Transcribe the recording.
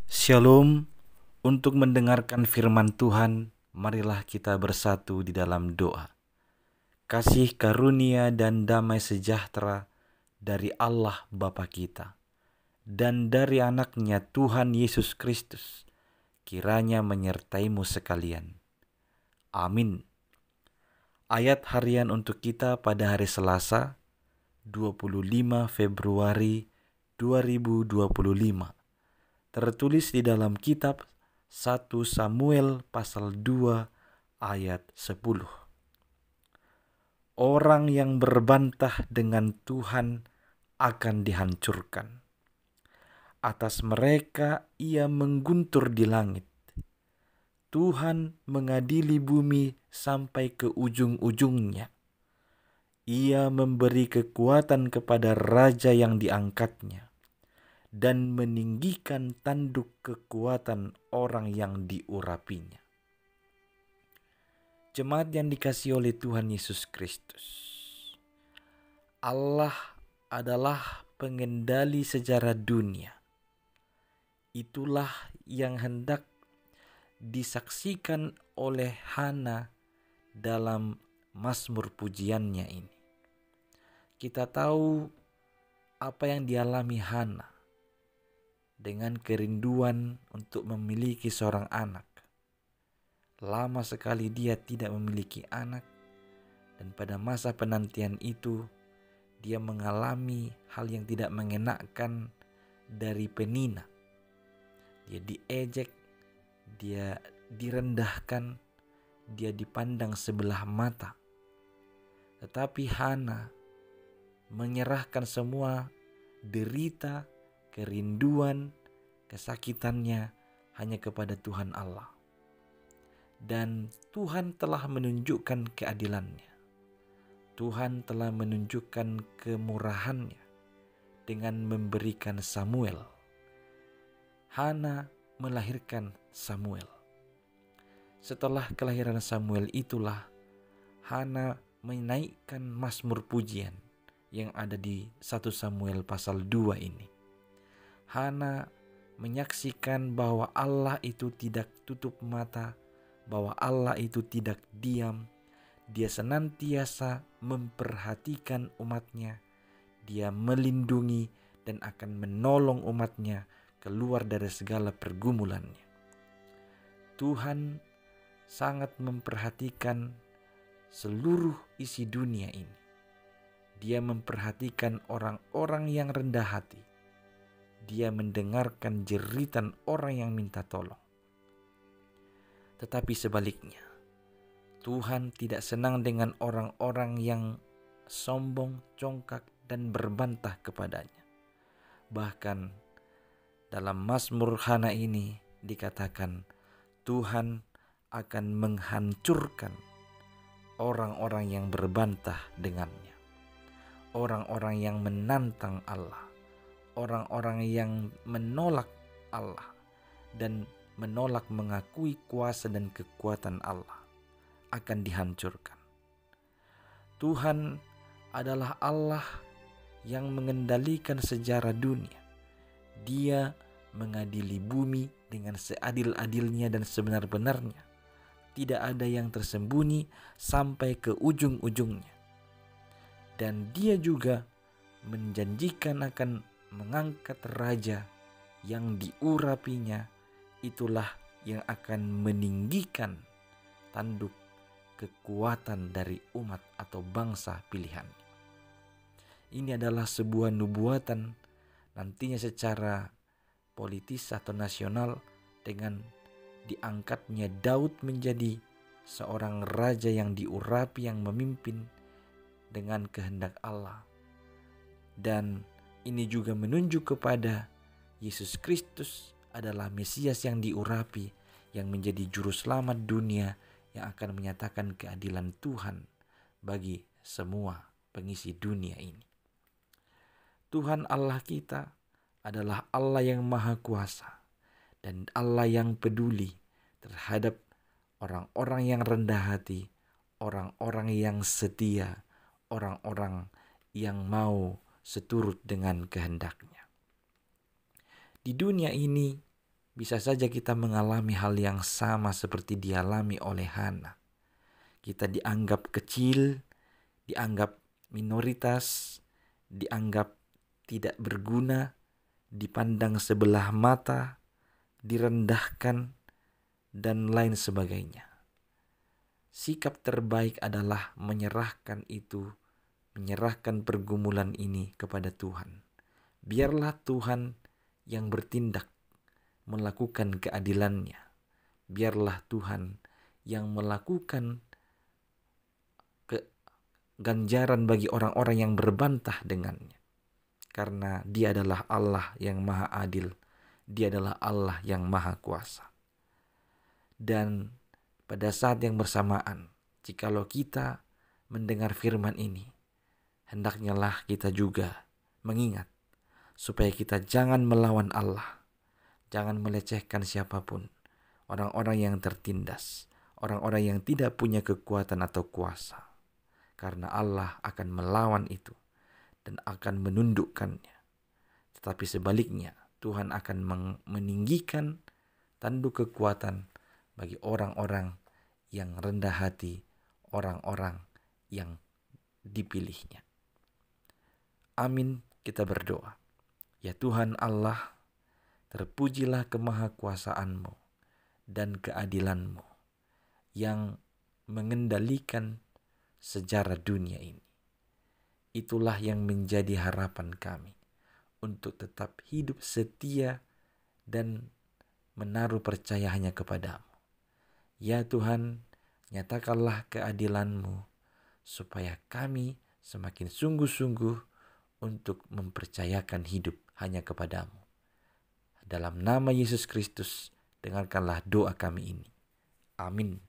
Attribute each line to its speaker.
Speaker 1: Shalom. Untuk mendengarkan firman Tuhan, marilah kita bersatu di dalam doa. Kasih karunia dan damai sejahtera dari Allah Bapa kita dan dari anaknya Tuhan Yesus Kristus kiranya menyertaimu sekalian. Amin. Ayat harian untuk kita pada hari Selasa 25 Februari 2025 tertulis di dalam kitab 1 Samuel pasal 2 ayat 10. Orang yang berbantah dengan Tuhan akan dihancurkan. Atas mereka ia mengguntur di langit. Tuhan mengadili bumi sampai ke ujung-ujungnya. Ia memberi kekuatan kepada raja yang diangkatnya dan meninggikan tanduk kekuatan orang yang diurapinya. Jemaat yang dikasihi oleh Tuhan Yesus Kristus, Allah adalah pengendali sejarah dunia. Itulah yang hendak disaksikan oleh Hana dalam Mazmur pujiannya ini. Kita tahu apa yang dialami Hana dengan kerinduan untuk memiliki seorang anak. Lama sekali dia tidak memiliki anak, dan pada masa penantian itu dia mengalami hal yang tidak mengenakkan dari penina. Dia diejek, dia direndahkan, dia dipandang sebelah mata. Tetapi Hana menyerahkan semua derita, kerinduan, kesakitannya hanya kepada Tuhan Allah. Dan Tuhan telah menunjukkan keadilannya. Tuhan telah menunjukkan kemurahannya dengan memberikan Samuel. Hana melahirkan Samuel. Setelah kelahiran Samuel itulah Hana menaikkan Mazmur pujian yang ada di 1 Samuel pasal 2 ini. Hana menyaksikan bahwa Allah itu tidak tutup mata, bahwa Allah itu tidak diam. Dia senantiasa memperhatikan umatnya. Dia melindungi dan akan menolong umatnya keluar dari segala pergumulannya. Tuhan sangat memperhatikan seluruh isi dunia ini. Dia memperhatikan orang-orang yang rendah hati. Dia mendengarkan jeritan orang yang minta tolong. Tetapi sebaliknya, Tuhan tidak senang dengan orang-orang yang sombong, congkak, dan berbantah kepadanya. Bahkan dalam Mazmur Hana ini dikatakan Tuhan akan menghancurkan orang-orang yang berbantah dengannya. Orang-orang yang menantang Allah. Orang-orang yang menolak Allah dan menolak mengakui kuasa dan kekuatan Allah akan dihancurkan. Tuhan adalah Allah yang mengendalikan sejarah dunia. Dia mengadili bumi dengan seadil-adilnya dan sebenar-benarnya. Tidak ada yang tersembunyi sampai ke ujung-ujungnya. Dan dia juga menjanjikan akan mengangkat raja yang diurapinya. Itulah yang akan meninggikan tanduk kekuatan dari umat atau bangsa pilihan. Ini adalah sebuah nubuatan nantinya secara politis atau nasional dengan diangkatnya Daud menjadi seorang raja yang diurapi, yang memimpin dengan kehendak Allah. Dan ini juga menunjuk kepada Yesus Kristus adalah Mesias yang diurapi, yang menjadi juru selamat dunia, yang akan menyatakan keadilan Tuhan bagi semua pengisi dunia ini. Tuhan Allah kita adalah Allah yang maha kuasa dan Allah yang peduli terhadap orang-orang yang rendah hati, orang-orang yang setia, orang-orang yang mau seturut dengan kehendaknya. Di dunia ini Bisa saja kita mengalami hal yang sama seperti dialami oleh Hana. Kita dianggap kecil, dianggap minoritas, dianggap tidak berguna, dipandang sebelah mata, direndahkan, dan lain sebagainya. Sikap terbaik adalah menyerahkan pergumulan ini kepada Tuhan. Biarlah Tuhan yang bertindak, melakukan keadilannya. Biarlah Tuhan yang melakukan ganjaran bagi orang-orang yang berbantah dengannya. Karena Dia adalah Allah yang maha adil. Dia adalah Allah yang maha kuasa. Dan pada saat yang bersamaan, jikalau kita mendengar firman ini, hendaknya kita juga mengingat supaya kita jangan melawan Allah, jangan melecehkan siapapun, orang-orang yang tertindas, orang-orang yang tidak punya kekuatan atau kuasa, karena Allah akan melawan itu dan akan menundukkannya. Tetapi sebaliknya, Tuhan akan meninggikan tanduk kekuatan bagi orang-orang yang rendah hati, orang-orang yang dipilihnya. Amin, kita berdoa. Ya Tuhan Allah, terpujilah kemahakuasaan-Mu dan keadilan-Mu yang mengendalikan sejarah dunia ini. Itulah yang menjadi harapan kami untuk tetap hidup setia dan menaruh percaya hanya kepada-Mu. Ya Tuhan, nyatakanlah keadilan-Mu supaya kami semakin sungguh-sungguh untuk mempercayakan hidup hanya kepada-Mu. Dalam nama Yesus Kristus, dengarkanlah doa kami ini. Amin.